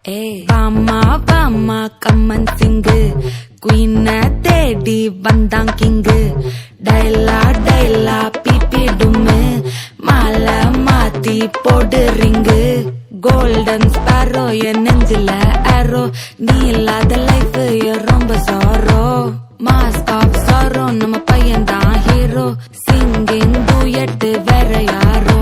வாமா வாமா கம்மன் சிங்கு குயின தேடி வந்தான் கிங்கு டைலா டைலா பிபி டும்மு மாலை மாத்தி போடு ரிங்கு கோல்டன் ஸ்பாரோ என் நெஞ்சில ஆரோ நீ இல்லாத லைஃப் ரொம்ப சாரோ மாஸ்க் ஆஃப் சாரோ நம்ம பையன் தான் ஹீரோ சிங்கிங் டூயட் வேற யாரோ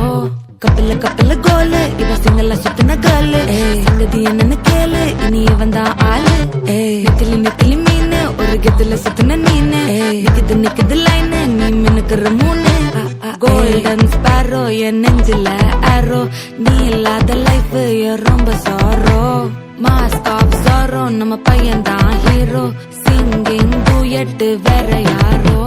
கப்பில கப்பில கோலு இவ சிங்கல்ல சுத்தின கேர்ளு சங்கதி என்னன்னு கேளு இனி வந்தா ஆளு நெத்திலி நெத்திலி மீனு ஒரு கெத்துல சுத்தின நீனு நிக்குது நிக்குது லைனு நீ மினுக்குற மூணு கோல்டன் ஸ்பாரோ என் நெஞ்சில ஆரோ நீ இல்லாத லைஃப் ரொம்ப சாரோ மாஸ்க் ஆஃப் சாரோ நம்ம பையன் தான் ஹீரோ சிங்கிங் டூயட் வேற யாரோ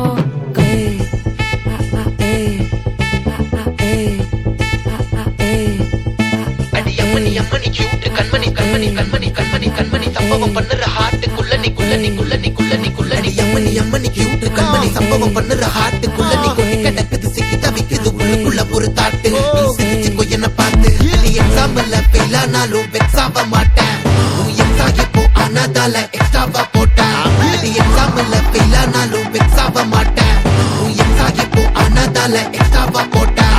அம்மனி கியூட் கண்மணி கண்மணி கண்மணி கண்மணி கண்மணி சம்பவம் பண்ணுற ஹார்ட்டுக்குள்ள நீ குள்ள நீ குள்ள நீ குள்ள நீ குள்ள நீ அம்மனி கியூட் கண்மணி சம்பவம் பண்ணுற ஹார்ட்டுக்குள்ள நீ கொட்டி கிடக்குது சிக்கி தவிக்குது உள்ளுக்குள்ள ஒரு தாட்டு நீ சிரிச்சுக்கோ என்ன பார்த்து நீ எக்ஸாம்பிள் ஃபெயில் ஆனாலும் வெக்ஸ் ஆக மாட்டேன் உன் எக்ஸாம் இப்போ ஆனதால எக்ஸ்ட்ராவா போட்டேன் நீ எக்ஸாம்பிள் ஃபெயில் ஆனாலும் வெக்ஸ் ஆக மாட்டேன் உன் எக்ஸாம் இப்போ ஆனதால எக்ஸ்ட்ராவா போட்டேன்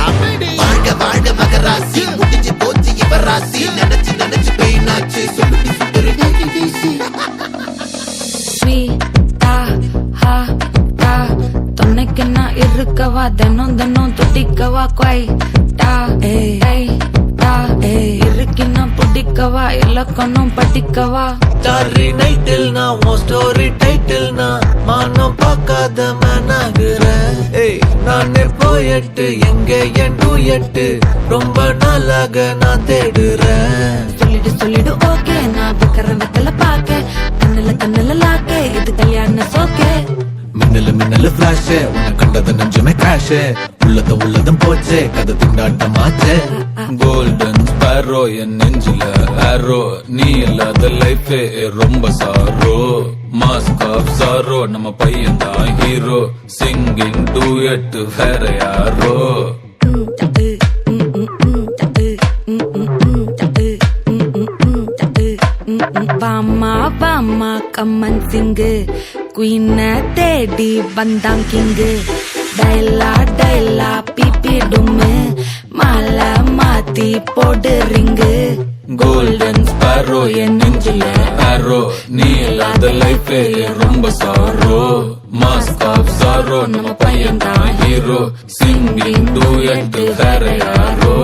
வாழ்க வாழ்க மகராசி முடிஞ்சு போச்சு ராசி நினைச்சு நினைச்சு பெயினாச்சு சொல்லுடி சுத்தரு ஸ்வீட்டா ஹா டா துணைக்கு நான் இருக்கவா தினம் தினம் துடிக்கவா குவை டா ஏய் டா இருக்கினா பிடிக்கவா இலக்கணம் படிக்கவா ஸ்டாரி நைட்டில் நான் உன் ஸ்டோரி டைட்டில் நான் மானம் பார்க்காத மேனாகிறேன் நானே போயட்டு எங்க என் டூயட்டு ரொம்ப நாளாக நான் தேடுறேன் சொல்லிடு ஓகே நான் விக்கிற வெத்தல பாக்க கண்ணுல லாக்கே இது கல்யாண சோக்கே மின்னலு மின்னலு பிளாஷ் உன்னை கண்டது நெஞ்சுமே கிராஷ் உள்ளதும் போச்சே கதை திண்டாட்டமாச்சே கோல்டன் ஸ்பாரோ என் நெஞ்சில ஆரோ நீ இல்லாத லைஃப் ரொம்ப சாரோ மாஸ்க் ஆஃப் சாரோ நம்ம பையன் தான் ஹீரோ சிங்கிங் டூயட் வேற யாரோ வாமா வாமா கம்மன் சிங்கு குயின தேடி வந்தான் கிங்கு டைலா டைலா பிபி டும்மு மாலை மாத்தி போடு ரிங்கு கோல்டன் ஸ்பாரோ என் நெஞ்சில ஆரோ நீ இல்லாத லைஃப் ரொம்ப சாரோ மாஸ்க் ஆஃப் சாரோ நம்ம பையன் தான் ஹீரோ சிங்கிங் டூயட் வேற யாரோ